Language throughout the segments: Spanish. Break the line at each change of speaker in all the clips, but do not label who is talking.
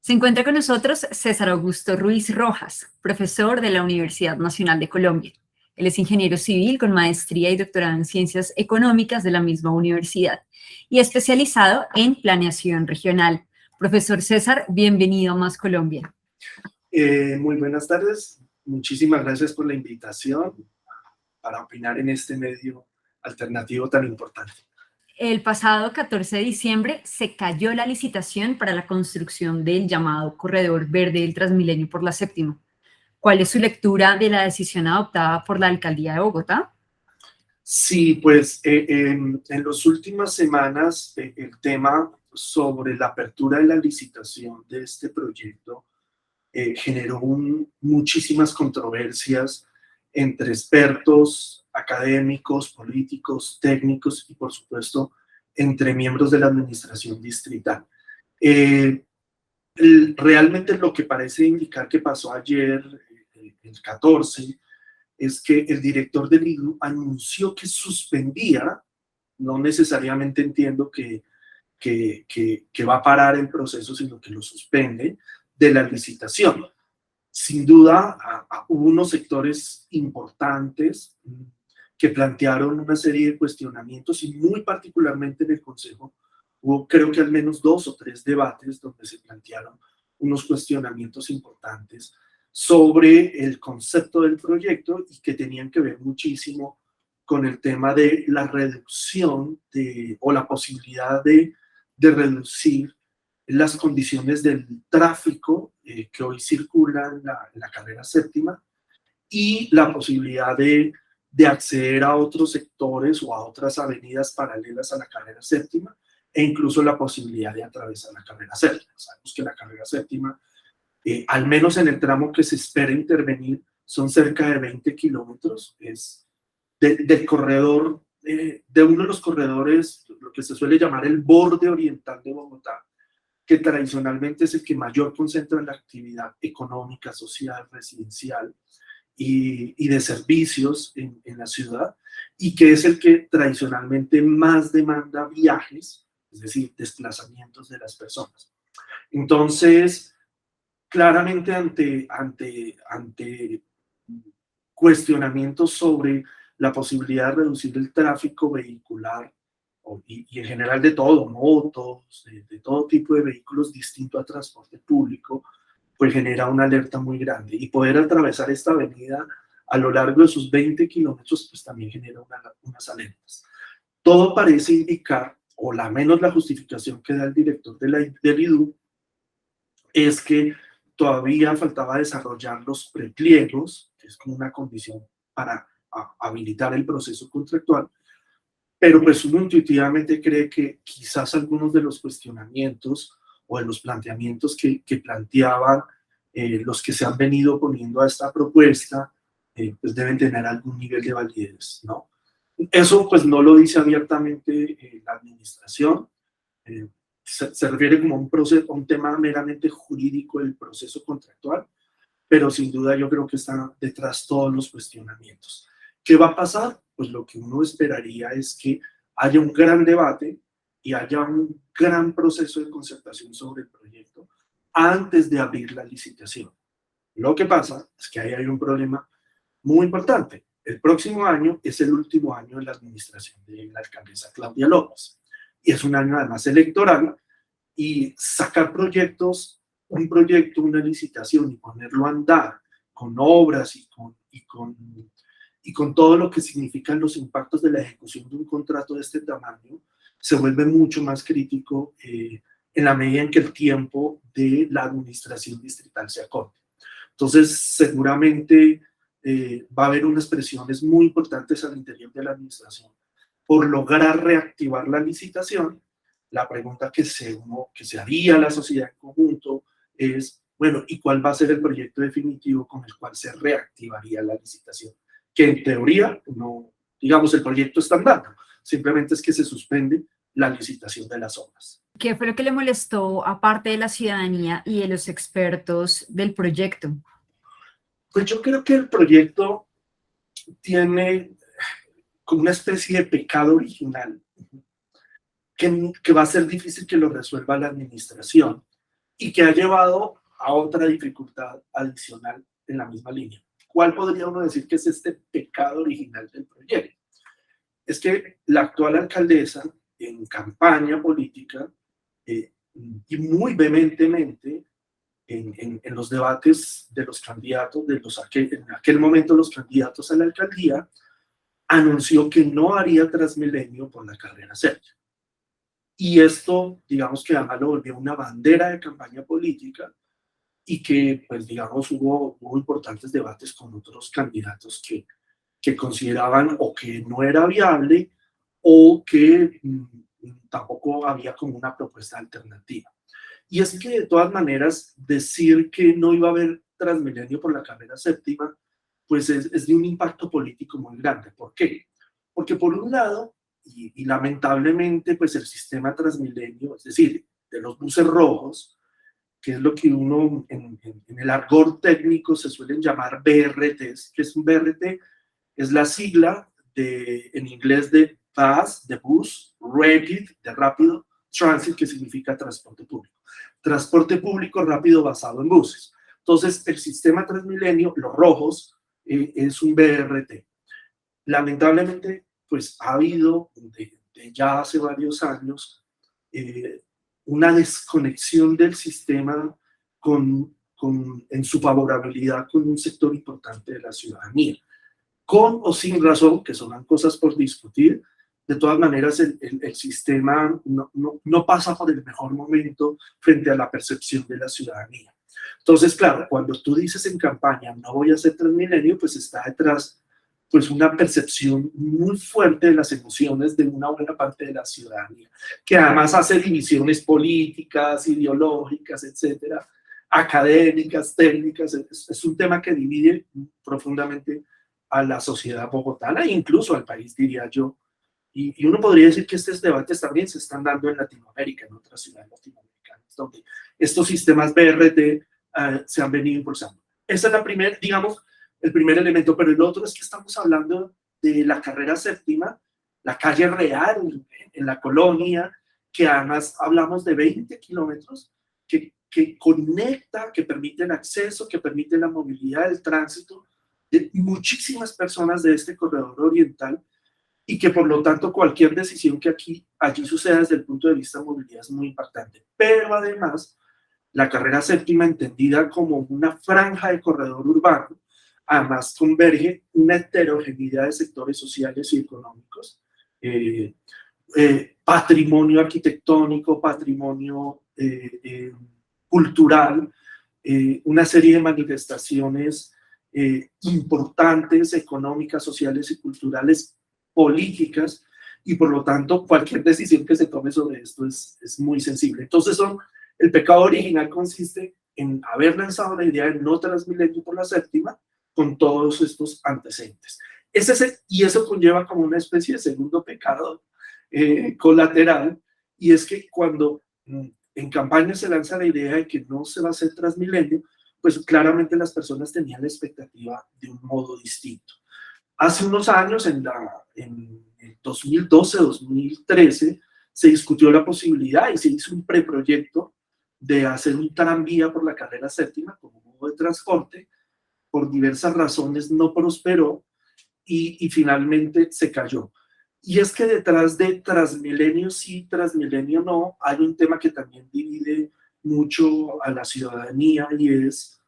Se encuentra con nosotros César Augusto Ruiz Rojas, profesor de la Universidad Nacional de Colombia. Él es ingeniero civil con maestría y doctorado en ciencias económicas de la misma universidad y especializado en planeación regional. Profesor César, bienvenido a Más Colombia.
Muy buenas tardes. Muchísimas gracias por la invitación para opinar en este medio alternativo tan importante.
El pasado 14 de diciembre se cayó la licitación para la construcción del llamado Corredor Verde del Transmilenio por la Séptima. ¿Cuál es su lectura de la decisión adoptada por la Alcaldía de Bogotá?
Sí, pues en las últimas semanas el tema sobre la apertura de la licitación de este proyecto generó muchísimas controversias entre expertos, académicos, políticos, técnicos y, por supuesto, entre miembros de la administración distrital. Realmente lo que parece indicar que pasó ayer, el 14, es que el director del IDU anunció que suspendía, no necesariamente entiendo que va a parar el proceso, sino que lo suspende de la licitación. Sin duda, hubo unos sectores importantes que plantearon una serie de cuestionamientos y muy particularmente en el Consejo hubo creo que al menos 2 o 3 debates donde se plantearon unos cuestionamientos importantes sobre el concepto del proyecto y que tenían que ver muchísimo con el tema de la reducción o la posibilidad de reducir las condiciones del tráfico que hoy circula en la carrera séptima y la posibilidad de acceder a otros sectores o a otras avenidas paralelas a la carrera séptima e incluso la posibilidad de atravesar la carrera séptima. Sabemos que la carrera séptima, al menos en el tramo que se espera intervenir, son cerca de 20 kilómetros, es del corredor, de uno de los corredores, lo que se suele llamar el borde oriental de Bogotá, que tradicionalmente es el que mayor concentra la actividad económica, social, residencial y de servicios en la ciudad, y que es el que tradicionalmente más demanda viajes, es decir, desplazamientos de las personas. Entonces, claramente ante cuestionamientos sobre la posibilidad de reducir el tráfico vehicular y en general de todo, motos, de todo tipo de vehículos distinto a transporte público, pues genera una alerta muy grande. Y poder atravesar esta avenida a lo largo de sus 20 kilómetros, pues también genera unas alertas. Todo parece indicar, o la menos la justificación que da el director del IDU, es que todavía faltaba desarrollar los prepliegos, que es como una condición para habilitar el proceso contractual, pero pues uno intuitivamente cree que quizás algunos de los cuestionamientos o de los planteamientos que planteaban los que se han venido poniendo a esta propuesta, pues deben tener algún nivel de validez, ¿no? Eso pues no lo dice abiertamente la administración, se refiere como a un proceso, a un tema meramente jurídico del proceso contractual, pero sin duda yo creo que están detrás todos los cuestionamientos. ¿Qué va a pasar? Pues lo que uno esperaría es que haya un gran debate y haya un gran proceso de concertación sobre el proyecto antes de abrir la licitación. Lo que pasa es que ahí hay un problema muy importante. El próximo año es el último año de la administración de la alcaldesa Claudia López y es un año además electoral, y sacar proyectos, un proyecto, una licitación y ponerlo a andar con obras y con todo lo que significan los impactos de la ejecución de un contrato de este tamaño, se vuelve mucho más crítico en la medida en que el tiempo de la administración distrital se acorte. Entonces, seguramente va a haber unas presiones muy importantes al interior de la administración por lograr reactivar la licitación. La pregunta que se haría a la sociedad en conjunto es, bueno, ¿y cuál va a ser el proyecto definitivo con el cual se reactivaría la licitación? Que en teoría, no, digamos, el proyecto está andando, simplemente es que se suspende la licitación de las obras.
¿Qué fue lo que le molestó, aparte de la ciudadanía y de los expertos del proyecto?
Pues yo creo que el proyecto tiene como una especie de pecado original que va a ser difícil que lo resuelva la administración, y que ha llevado a otra dificultad adicional en la misma línea. ¿Cuál podría uno decir que es este pecado original del proyecto? Es que la actual alcaldesa, en campaña política, y muy vehementemente en los debates de los candidatos, en aquel momento los candidatos a la alcaldía, anunció que no haría Transmilenio por la carrera séptima. Y esto, digamos que además lo volvió una bandera de campaña política y que, pues, digamos, hubo importantes debates con otros candidatos que consideraban o que no era viable o que tampoco había como una propuesta alternativa. Y es que de todas maneras decir que no iba a haber Transmilenio por la carrera séptima, pues es de un impacto político muy grande. ¿Por qué? Porque por un lado, y lamentablemente, pues el sistema Transmilenio, es decir, de los buses rojos, que es lo que uno en el argot técnico se suelen llamar BRTs, que es un BRT, es la sigla en inglés de bus, de bus, rapid, de rápido, transit, que significa transporte público. Transporte público rápido basado en buses. Entonces, el sistema Transmilenio, los rojos, es un BRT. Lamentablemente, pues ha habido de ya hace varios años una desconexión del sistema en su favorabilidad con un sector importante de la ciudadanía. Con o sin razón, que son cosas por discutir, de todas maneras el sistema no pasa por el mejor momento frente a la percepción de la ciudadanía. Entonces, claro, cuando tú dices en campaña no voy a hacer Transmilenio, pues está detrás pues una percepción muy fuerte de las emociones de una buena parte de la ciudadanía, que además hace divisiones políticas, ideológicas, etcétera, académicas, técnicas. Es un tema que divide profundamente a la sociedad bogotana e incluso al país, diría yo. Y uno podría decir que estos debates también se están dando en Latinoamérica, en otras ciudades latinoamericanas, donde estos sistemas BRT se han venido impulsando. Esa es la primera, digamos, el primer elemento, pero el otro es que estamos hablando de la carrera séptima, la calle real en la colonia, que además hablamos de 20 kilómetros, que conecta, que permite el acceso, que permite la movilidad, el tránsito de muchísimas personas de este corredor oriental y que por lo tanto cualquier decisión que allí suceda desde el punto de vista de movilidad es muy impactante. Pero además, la carrera séptima entendida como una franja de corredor urbano, además converge una heterogeneidad de sectores sociales y económicos, patrimonio arquitectónico, patrimonio cultural, una serie de manifestaciones importantes, económicas, sociales y culturales, políticas, y por lo tanto cualquier decisión que se tome sobre esto es muy sensible. Entonces el pecado original consiste en haber lanzado la idea de no Transmilenio por la séptima, con todos estos antecedentes. Y eso conlleva como una especie de segundo pecado colateral, y es que cuando en campaña se lanza la idea de que no se va a hacer Transmilenio, pues claramente las personas tenían la expectativa de un modo distinto. Hace unos años, en el 2012-2013, se discutió la posibilidad y se hizo un preproyecto de hacer un tranvía por la carrera séptima como modo de transporte. Por diversas razones no prosperó y finalmente se cayó. Y es que detrás de Transmilenio sí, Transmilenio no, hay un tema que también divide mucho a la ciudadanía y es,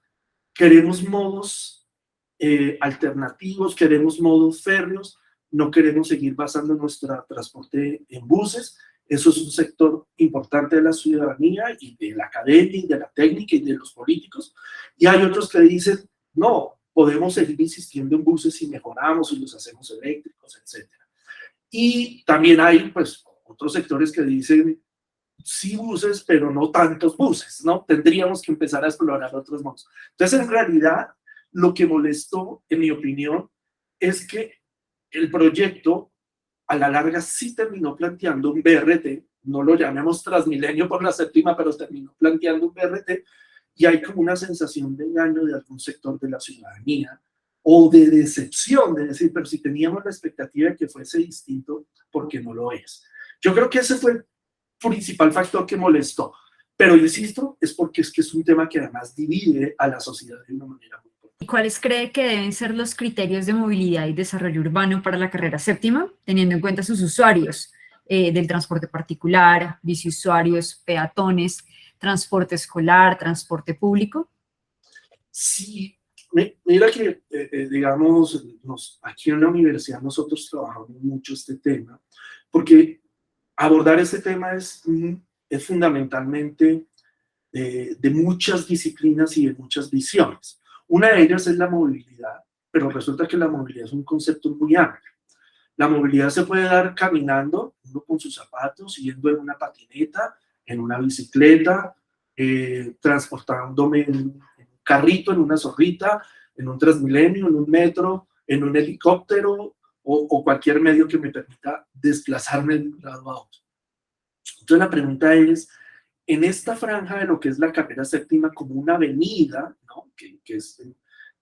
queremos modos alternativos, queremos modos férreos, no queremos seguir basando nuestro transporte en buses. Eso es un sector importante de la ciudadanía y de la academia y de la técnica y de los políticos. Y hay otros que dicen, no, podemos seguir insistiendo en buses si mejoramos y los hacemos eléctricos, etc. Y también hay, pues, otros sectores que dicen, sí buses, pero no tantos buses, ¿no? Tendríamos que empezar a explorar otros modos. Entonces, en realidad, lo que molestó, en mi opinión, es que el proyecto, a la larga, sí terminó planteando un BRT, no lo llamemos Transmilenio por la séptima, pero terminó planteando un BRT, y hay como una sensación de engaño de algún sector de la ciudadanía, o de decepción, de decir, pero si teníamos la expectativa de que fuese distinto, ¿por qué no lo es? Yo creo que ese fue el principal factor que molestó. Pero insisto, es porque es que es un tema que además divide a la sociedad de una manera muy fuerte.
¿Y cuáles cree que deben ser los criterios de movilidad y desarrollo urbano para la carrera séptima, teniendo en cuenta sus usuarios del transporte particular, biciusuarios, peatones, transporte escolar, transporte público?
Sí, mira que, digamos, aquí en la universidad nosotros trabajamos mucho este tema, porque abordar este tema es fundamentalmente de muchas disciplinas y de muchas visiones. Una de ellas es la movilidad, pero resulta que la movilidad es un concepto muy amplio. La movilidad se puede dar caminando, uno con sus zapatos, yendo en una patineta, en una bicicleta, transportándome en un carrito, en una zorrita, en un Transmilenio, en un metro, en un helicóptero o cualquier medio que me permita desplazarme de un lado a otro. Entonces la pregunta es, en esta franja de lo que es la carrera séptima como una avenida, ¿no? que es,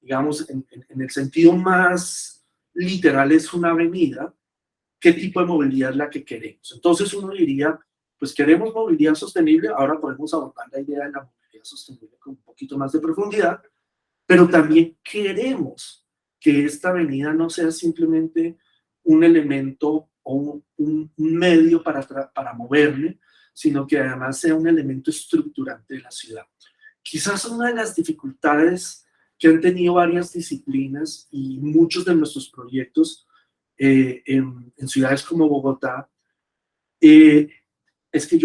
digamos, en el sentido más literal es una avenida, ¿qué tipo de movilidad es la que queremos? Entonces uno diría, pues queremos movilidad sostenible, ahora podemos abordar la idea de la movilidad sostenible con un poquito más de profundidad, pero también queremos que esta avenida no sea simplemente un elemento o un medio para moverme, sino que además sea un elemento estructurante de la ciudad. Quizás una de las dificultades que han tenido varias disciplinas y muchos de nuestros proyectos en ciudades como Bogotá, eh, es que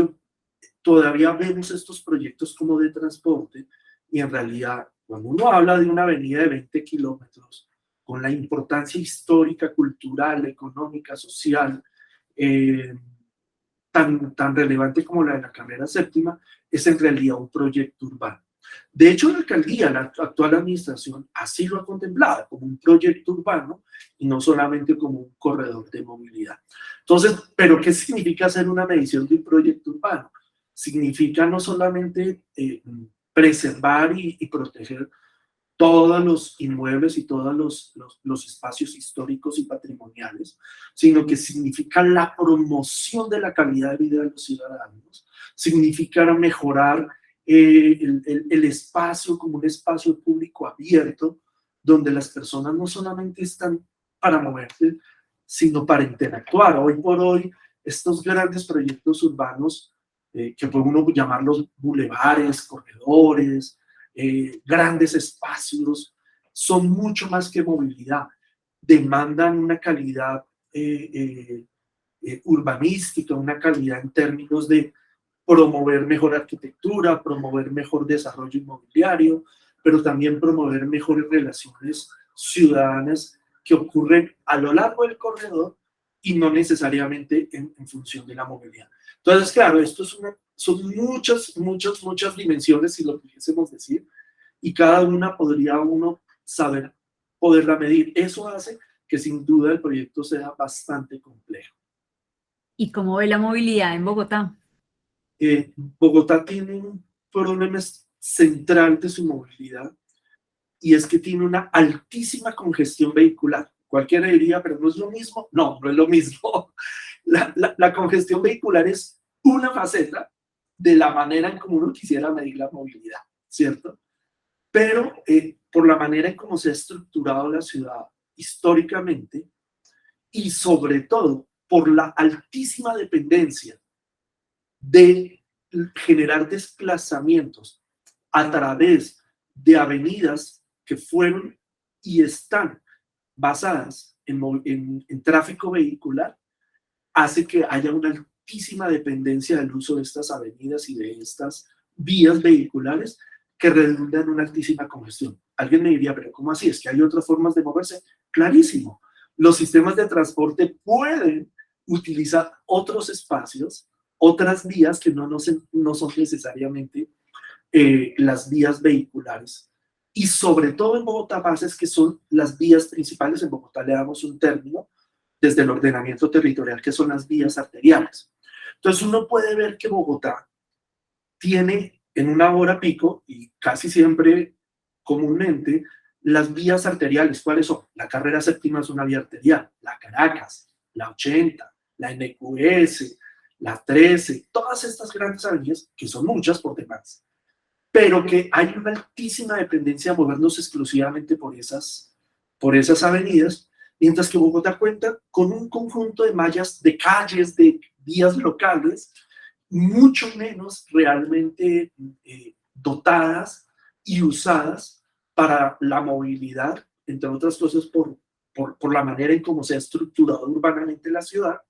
todavía vemos estos proyectos como de transporte y en realidad cuando uno habla de una avenida de 20 kilómetros con la importancia histórica, cultural, económica, social, eh, tan relevante como la de la carrera séptima, es en realidad un proyecto urbano. De hecho, la alcaldía, la actual administración, así lo ha contemplado como un proyecto urbano y no solamente como un corredor de movilidad. Entonces, ¿pero qué significa hacer una medición de un proyecto urbano? Significa no solamente preservar y proteger todos los inmuebles y todos los espacios históricos y patrimoniales, sino que significa la promoción de la calidad de vida de los ciudadanos, significa mejorar el espacio como un espacio público abierto, donde las personas no solamente están para moverse, sino para interactuar. Hoy por hoy, estos grandes proyectos urbanos, que puede uno llamarlos bulevares, corredores, grandes espacios, son mucho más que movilidad, demandan una calidad urbanística, una calidad en términos de promover mejor arquitectura, promover mejor desarrollo inmobiliario, pero también promover mejores relaciones ciudadanas que ocurren a lo largo del corredor y no necesariamente en función de la movilidad. Entonces, claro, son muchas dimensiones, si lo pudiésemos decir, y cada una podría uno saber poderla medir. Eso hace que sin duda el proyecto sea bastante complejo.
¿Y cómo ve la movilidad en Bogotá?
Bogotá tiene un problema central de su movilidad y es que tiene una altísima congestión vehicular. Cualquiera diría, pero no es lo mismo. No, no es lo mismo. La congestión vehicular es una faceta de la manera en cómo uno quisiera medir la movilidad, ¿cierto? Pero por la manera en cómo se ha estructurado la ciudad históricamente y sobre todo por la altísima dependencia de generar desplazamientos a través de avenidas que fueron y están basadas en tráfico vehicular, hace que haya una altísima dependencia del uso de estas avenidas y de estas vías vehiculares que redundan en una altísima congestión. Alguien me diría, pero ¿cómo así? ¿Es que hay otras formas de moverse? Clarísimo. Los sistemas de transporte pueden utilizar otros espacios, otras vías que no son necesariamente las vías vehiculares. Y sobre todo en Bogotá, bases que son las vías principales. En Bogotá le damos un término desde el ordenamiento territorial, que son las vías arteriales. Entonces uno puede ver que Bogotá tiene en una hora pico, y casi siempre comúnmente, las vías arteriales. ¿Cuáles son? La carrera séptima es una vía arterial, la Caracas, la 80, la NQS, la 13, todas estas grandes avenidas, que son muchas por demás, pero que hay una altísima dependencia de movernos exclusivamente por esas avenidas, mientras que Bogotá cuenta con un conjunto de mallas, de calles, de vías locales, mucho menos realmente dotadas y usadas para la movilidad, entre otras cosas por la manera en cómo se ha estructurado urbanamente la ciudad,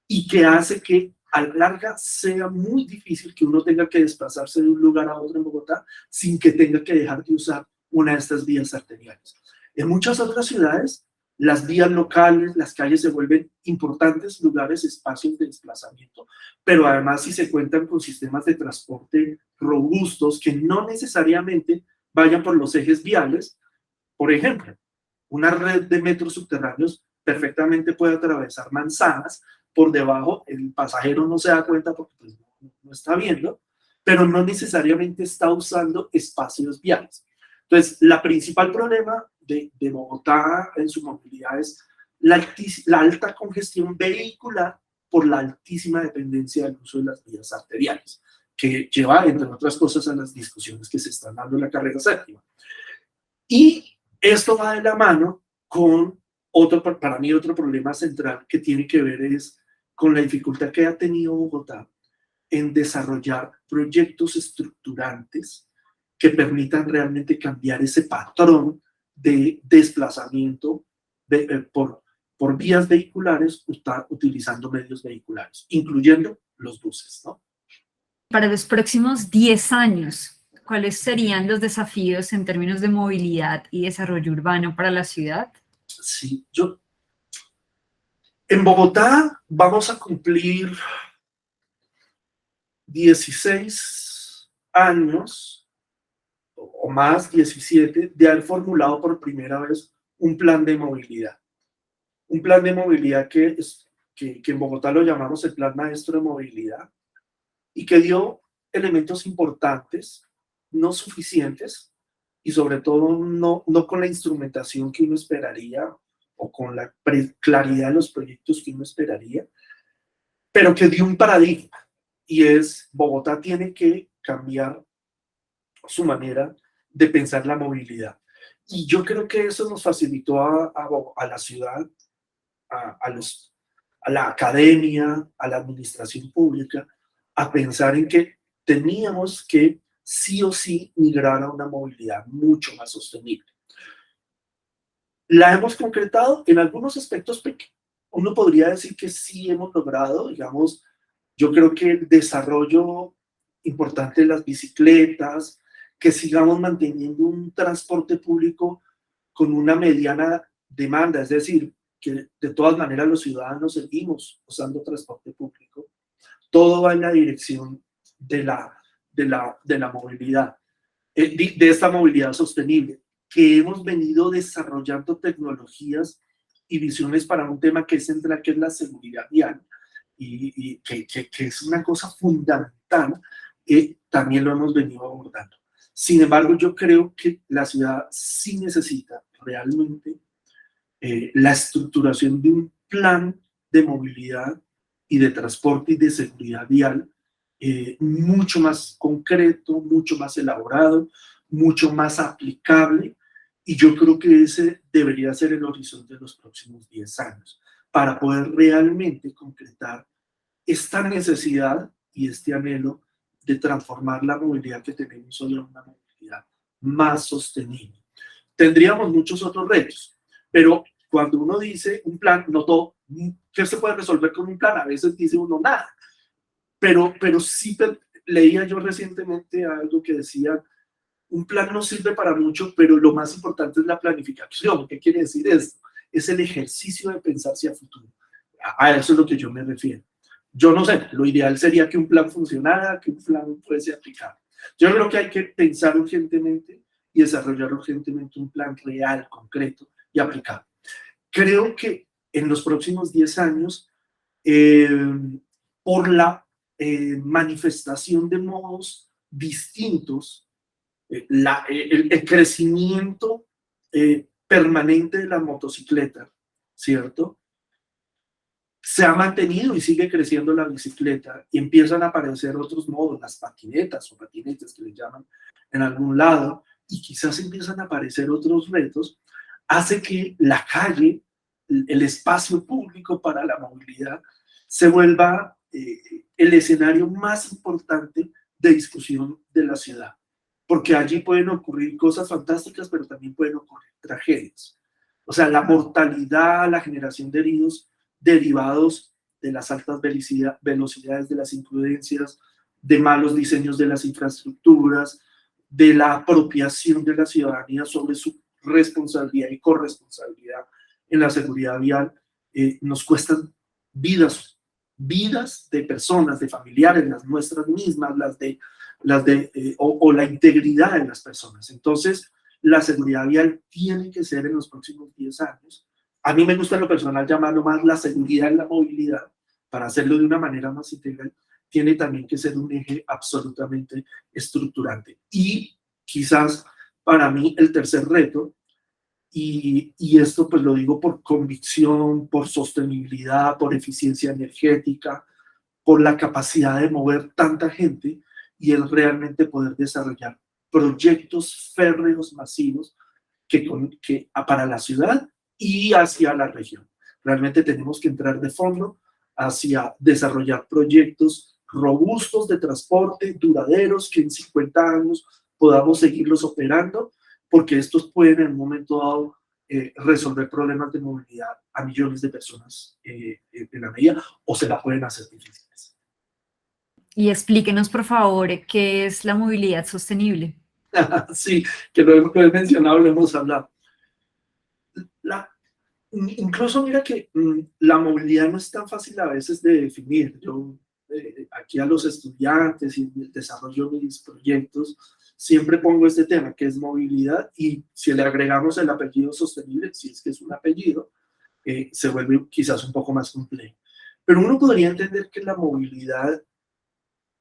y que hace que a la larga sea muy difícil que uno tenga que desplazarse de un lugar a otro en Bogotá sin que tenga que dejar de usar una de estas vías arteriales. En muchas otras ciudades, las vías locales, las calles se vuelven importantes lugares, espacios de desplazamiento, pero además si se cuentan con sistemas de transporte robustos que no necesariamente vayan por los ejes viales. Por ejemplo, una red de metros subterráneos perfectamente puede atravesar manzanas, por debajo el pasajero no se da cuenta porque pues, no está viendo, pero no necesariamente está usando espacios viales. Entonces, la principal problema de Bogotá en su movilidad es la alta congestión vehicular por la altísima dependencia del uso de las vías arteriales, que lleva, entre otras cosas, a las discusiones que se están dando en la carrera séptima. Y esto va de la mano con para mí otro problema central que tiene que ver es con la dificultad que ha tenido Bogotá en desarrollar proyectos estructurantes que permitan realmente cambiar ese patrón de desplazamiento por vías vehiculares utilizando medios vehiculares, incluyendo los buses, ¿no?
Para los próximos 10 años, ¿cuáles serían los desafíos en términos de movilidad y desarrollo urbano para la ciudad?
Sí, en Bogotá vamos a cumplir 16 años o más, 17, de haber formulado por primera vez un plan de movilidad. Un plan de movilidad que en Bogotá lo llamamos el Plan Maestro de Movilidad y que dio elementos importantes, no suficientes y sobre todo no con la instrumentación que uno esperaría o con la claridad de los proyectos que uno esperaría, pero que dio un paradigma y es Bogotá tiene que cambiar su manera de pensar la movilidad. Y yo creo que eso nos facilitó a la ciudad, a la academia, a la administración pública, a pensar en que teníamos que sí o sí migrar a una movilidad mucho más sostenible. La hemos concretado en algunos aspectos pequeños. Uno podría decir que sí hemos logrado, digamos, yo creo que el desarrollo importante de las bicicletas, que sigamos manteniendo un transporte público con una mediana demanda, es decir, que de todas maneras los ciudadanos seguimos usando transporte público. Todo va en la dirección de la movilidad, de esta movilidad sostenible, que hemos venido desarrollando tecnologías y visiones para un tema que es central, que es la seguridad vial, y que es una cosa fundamental, también lo hemos venido abordando. Sin embargo, yo creo que la ciudad sí necesita realmente la estructuración de un plan de movilidad y de transporte y de seguridad vial mucho más concreto, mucho más elaborado, mucho más aplicable, y yo creo que ese debería ser el horizonte de los próximos 10 años, para poder realmente concretar esta necesidad y este anhelo de transformar la movilidad que tenemos hoy en una movilidad más sostenible. Tendríamos muchos otros retos, pero cuando uno dice un plan, no todo, ¿qué se puede resolver con un plan? A veces dice uno nada, pero sí leía yo recientemente algo que decía, un plan no sirve para mucho, pero lo más importante es la planificación. ¿Qué quiere decir esto? Es el ejercicio de pensar hacia futuro. A eso es lo que yo me refiero. Yo no sé, lo ideal sería que un plan funcionara, que un plan fuese aplicable. Yo creo que hay que pensar urgentemente y desarrollar urgentemente un plan real, concreto y aplicable. Creo que en los próximos 10 años, por la manifestación de modos distintos, el crecimiento permanente de la motocicleta, ¿cierto? se ha mantenido y sigue creciendo la bicicleta y empiezan a aparecer otros modos, las patinetas o patinetes que les llaman en algún lado, y quizás empiezan a aparecer otros retos, hace que la calle, el espacio público para la movilidad, se vuelva el escenario más importante de discusión de la ciudad. Porque allí pueden ocurrir cosas fantásticas, pero también pueden ocurrir tragedias. O sea, la mortalidad, la generación de heridos derivados de las altas velocidades, de las imprudencias, de malos diseños de las infraestructuras, de la apropiación de la ciudadanía sobre su responsabilidad y corresponsabilidad en la seguridad vial, nos cuestan vidas de personas, de familiares, las nuestras mismas, o la integridad de las personas. Entonces, la seguridad vial tiene que ser en los próximos 10 años. A mí me gusta en lo personal llamarlo más la seguridad en la movilidad, para hacerlo de una manera más integral, tiene también que ser un eje absolutamente estructurante. Y quizás para mí el tercer reto, y esto pues lo digo por convicción, por sostenibilidad, por eficiencia energética, por la capacidad de mover tanta gente, y es realmente poder desarrollar proyectos férreos masivos para la ciudad y hacia la región. Realmente tenemos que entrar de fondo hacia desarrollar proyectos robustos de transporte, duraderos, que en 50 años podamos seguirlos operando, porque estos pueden en un momento dado resolver problemas de movilidad a millones de personas en la medida, o se la pueden hacer difíciles.
Y explíquenos, por favor, qué es la movilidad sostenible.
Sí, que lo he mencionado, lo hemos hablado. Incluso mira que la movilidad no es tan fácil a veces de definir. Yo aquí a los estudiantes y en el desarrollo de mis proyectos siempre pongo este tema, que es movilidad, y si le agregamos el apellido sostenible, si es que es un apellido, se vuelve quizás un poco más complejo. Pero uno podría entender que la movilidad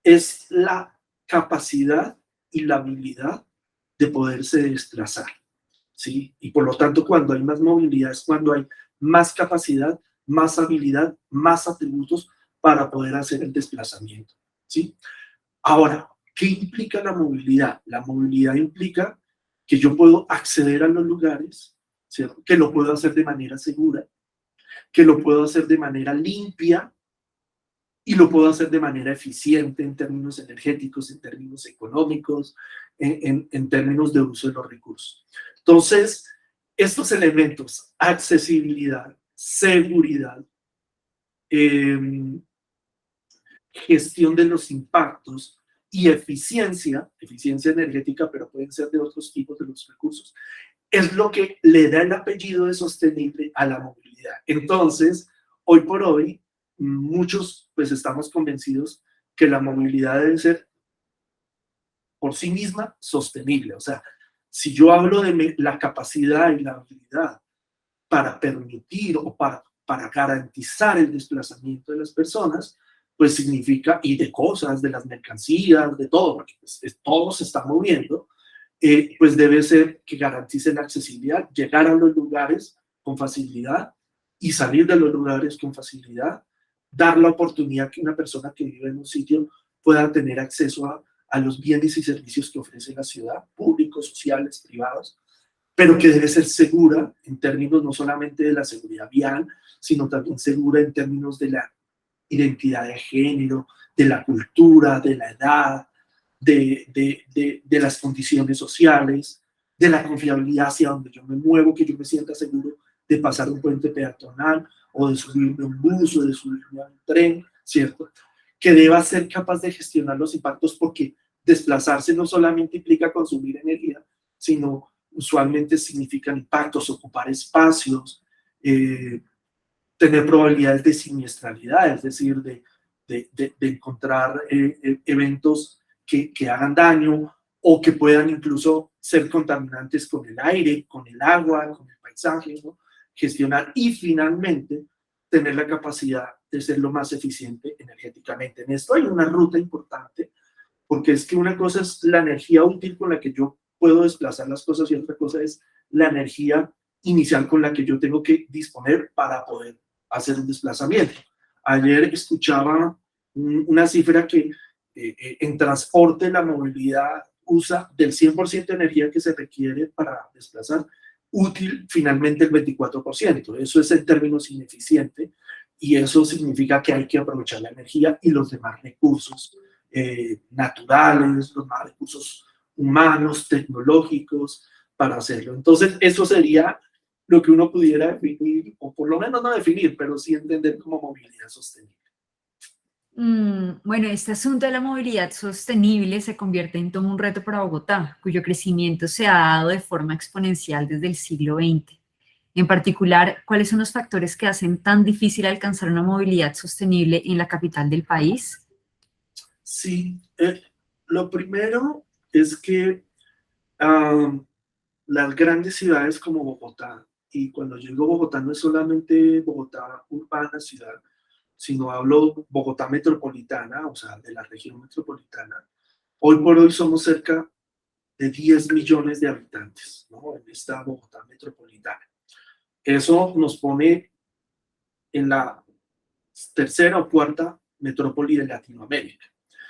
es la capacidad y la habilidad de poderse desplazar, ¿sí? Y por lo tanto, cuando hay más movilidad es cuando hay más capacidad, más habilidad, más atributos para poder hacer el desplazamiento, ¿sí? Ahora, ¿qué implica la movilidad? La movilidad implica que yo puedo acceder a los lugares, ¿cierto? Que lo puedo hacer de manera segura, que lo puedo hacer de manera limpia, y lo puedo hacer de manera eficiente en términos energéticos, en términos económicos, en términos de uso de los recursos. Entonces, estos elementos, accesibilidad, seguridad, gestión de los impactos y eficiencia energética, pero pueden ser de otros tipos de los recursos, es lo que le da el apellido de sostenible a la movilidad. Entonces, hoy por hoy, muchos pues estamos convencidos que la movilidad debe ser por sí misma sostenible. O sea, si yo hablo de la capacidad y la habilidad para permitir o para garantizar el desplazamiento de las personas, pues significa, y de cosas, de las mercancías, de todo, porque pues, todo se está moviendo, pues debe ser que garantice la accesibilidad, llegar a los lugares con facilidad y salir de los lugares con facilidad, dar la oportunidad que una persona que vive en un sitio pueda tener acceso a los bienes y servicios que ofrece la ciudad, públicos, sociales, privados, pero que debe ser segura en términos no solamente de la seguridad vial, sino también segura en términos de la identidad de género, de la cultura, de la edad, de las condiciones sociales, de la confiabilidad hacia donde yo me muevo, que yo me sienta seguro de pasar un puente peatonal o de subirme a un bus o de subirme a un tren, ¿cierto? Que deba ser capaz de gestionar los impactos, porque desplazarse no solamente implica consumir energía, sino usualmente significan impactos, ocupar espacios, tener probabilidades de siniestralidad, es decir, de encontrar eventos que hagan daño o que puedan incluso ser contaminantes con el aire, con el agua, con el paisaje, ¿no? Gestionar y finalmente tener la capacidad de ser lo más eficiente energéticamente. En esto hay una ruta importante, porque es que una cosa es la energía útil con la que yo puedo desplazar las cosas y otra cosa es la energía inicial con la que yo tengo que disponer para poder hacer un desplazamiento. Ayer escuchaba una cifra que en transporte la movilidad usa del 100% de energía que se requiere para desplazar, útil finalmente el 24%. Eso es en términos ineficiente y eso significa que hay que aprovechar la energía y los demás recursos naturales, los demás recursos humanos, tecnológicos para hacerlo. Entonces, eso sería lo que uno pudiera definir, o por lo menos no definir, pero sí entender como movilidad sostenible.
Bueno, este asunto de la movilidad sostenible se convierte en todo un reto para Bogotá, cuyo crecimiento se ha dado de forma exponencial desde el siglo XX. En particular, ¿cuáles son los factores que hacen tan difícil alcanzar una movilidad sostenible en la capital del país?
Sí, lo primero es que um, las grandes ciudades como Bogotá, y cuando yo digo Bogotá no es solamente Bogotá urbana, ciudad, sino hablo Bogotá metropolitana, o sea, de la región metropolitana. Hoy por hoy somos cerca de 10 millones de habitantes, ¿no? En esta Bogotá metropolitana. Eso nos pone en la tercera o cuarta metrópoli de Latinoamérica.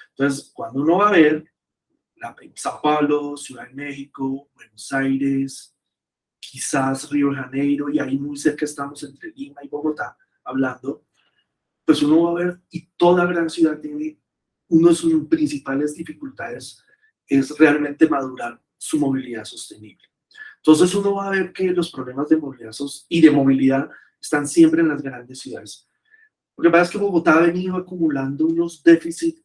Entonces, cuando uno va a ver Sao Paulo, Ciudad de México, Buenos Aires, quizás Río de Janeiro, y ahí muy cerca estamos entre Lima y Bogotá hablando, pues uno va a ver, y toda gran ciudad tiene una de sus principales dificultades es realmente madurar su movilidad sostenible. Entonces uno va a ver que los problemas de movilidad y de movilidad están siempre en las grandes ciudades. Lo que pasa es que Bogotá ha venido acumulando unos déficits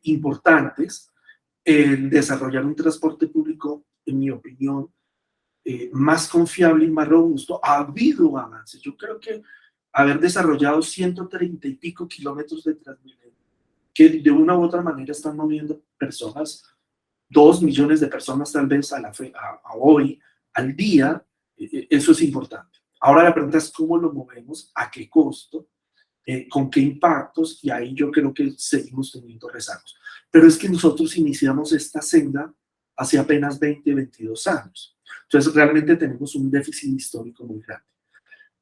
importantes en desarrollar un transporte público, en mi opinión, más confiable y más robusto. Ha habido avances. Yo creo que haber desarrollado 130 y pico kilómetros de Transmilenio, que de una u otra manera están moviendo personas, 2 millones de personas tal vez a hoy, al día, eso es importante. Ahora la pregunta es cómo lo movemos, a qué costo, con qué impactos, y ahí yo creo que seguimos teniendo rezagos. Pero es que nosotros iniciamos esta senda hace apenas 20, 22 años. Entonces realmente tenemos un déficit histórico muy grande.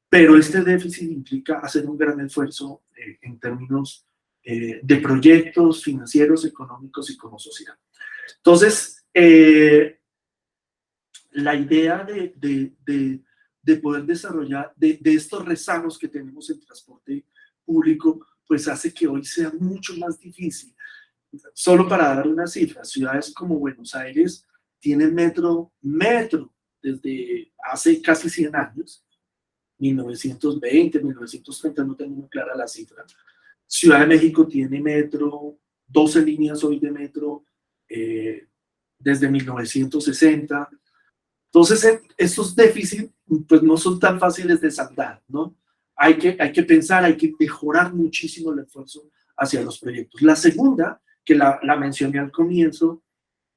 Pero este déficit implica hacer un gran esfuerzo en términos de proyectos financieros, económicos y como sociedad. Entonces, la idea de poder desarrollar, de estos rezagos que tenemos en transporte público, pues hace que hoy sea mucho más difícil. Solo para dar una cifra, ciudades como Buenos Aires tienen metro desde hace casi 100 años, 1920, 1930, no tengo muy clara la cifra. Ciudad de México tiene metro, 12 líneas hoy de metro desde 1960. Entonces, estos déficits pues no son tan fáciles de saldar, ¿no? Hay que pensar, hay que mejorar muchísimo el esfuerzo hacia los proyectos. La segunda, que la mencioné al comienzo,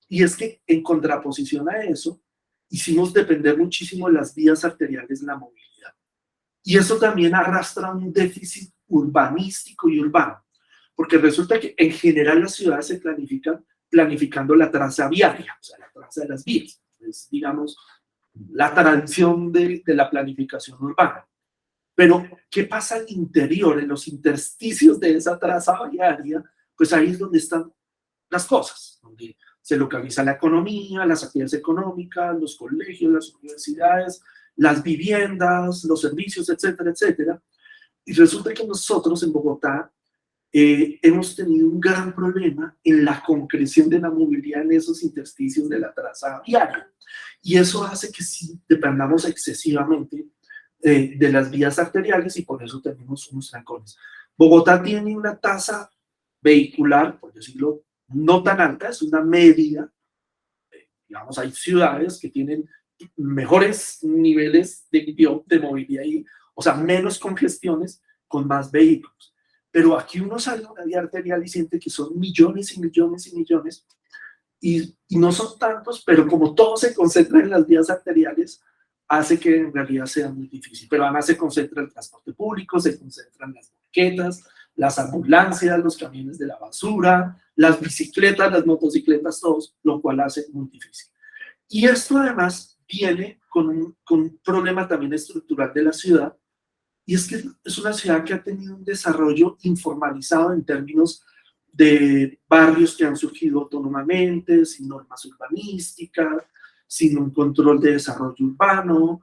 y es que en contraposición a eso, hicimos depender muchísimo de las vías arteriales de la movilidad. Y eso también arrastra un déficit urbanístico y urbano, porque resulta que en general las ciudades se planifican planificando la traza viaria, o sea, la traza de las vías. Es, digamos, la tradición de la planificación urbana. Pero, ¿qué pasa al interior, en los intersticios de esa traza viaria? Pues ahí es donde están las cosas, donde se localiza la economía, las actividades económicas, los colegios, las universidades, las viviendas, los servicios, etcétera, etcétera. Y resulta que nosotros en Bogotá hemos tenido un gran problema en la concreción de la movilidad en esos intersticios de la traza viaria. Y eso hace que sí dependamos excesivamente de las vías arteriales y por eso tenemos unos trancones. Bogotá tiene una tasa vehicular, por decirlo, no tan alta, es una media. Digamos, hay ciudades que tienen mejores niveles de movilidad, y, o sea, menos congestiones con más vehículos. Pero aquí uno sale a una vía arterial y siente que son millones y millones y millones, y no son tantos, pero como todo se concentra en las vías arteriales, hace que en realidad sea muy difícil. Pero además se concentra el transporte público, se concentran las banquetas, las ambulancias, los camiones de la basura, las bicicletas, las motocicletas, todos, lo cual hace muy difícil. Y esto además viene con un problema también estructural de la ciudad, Y es que es una ciudad que ha tenido un desarrollo informalizado en términos de barrios que han surgido autónomamente, sin normas urbanísticas, sin un control de desarrollo urbano,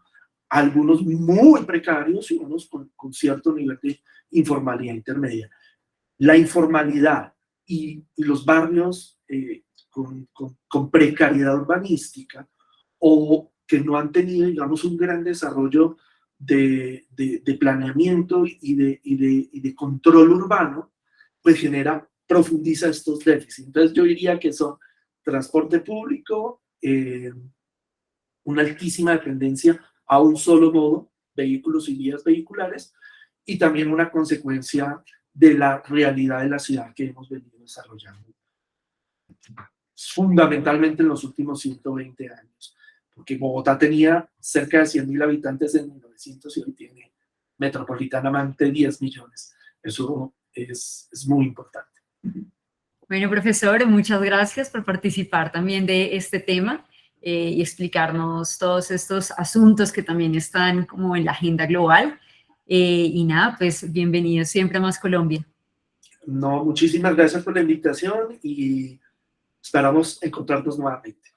algunos muy precarios y unos con cierto nivel de informalidad intermedia. La informalidad y los barrios con precariedad urbanística o que no han tenido, digamos, un gran desarrollo de planeamiento y de control urbano, pues profundiza estos déficits. Entonces yo diría que son transporte público, una altísima dependencia a un solo modo, vehículos y vías vehiculares, y también una consecuencia de la realidad de la ciudad que hemos venido desarrollando fundamentalmente en los últimos 120 años, porque Bogotá tenía cerca de 100.000 habitantes en 1900 y hoy tiene metropolitanamente 10 millones. Eso es muy importante.
Bueno, profesor, muchas gracias por participar también de este tema y explicarnos todos estos asuntos que también están como en la agenda global. Y nada, pues bienvenido siempre a Más Colombia.
No, muchísimas gracias por la invitación y esperamos encontrarnos nuevamente.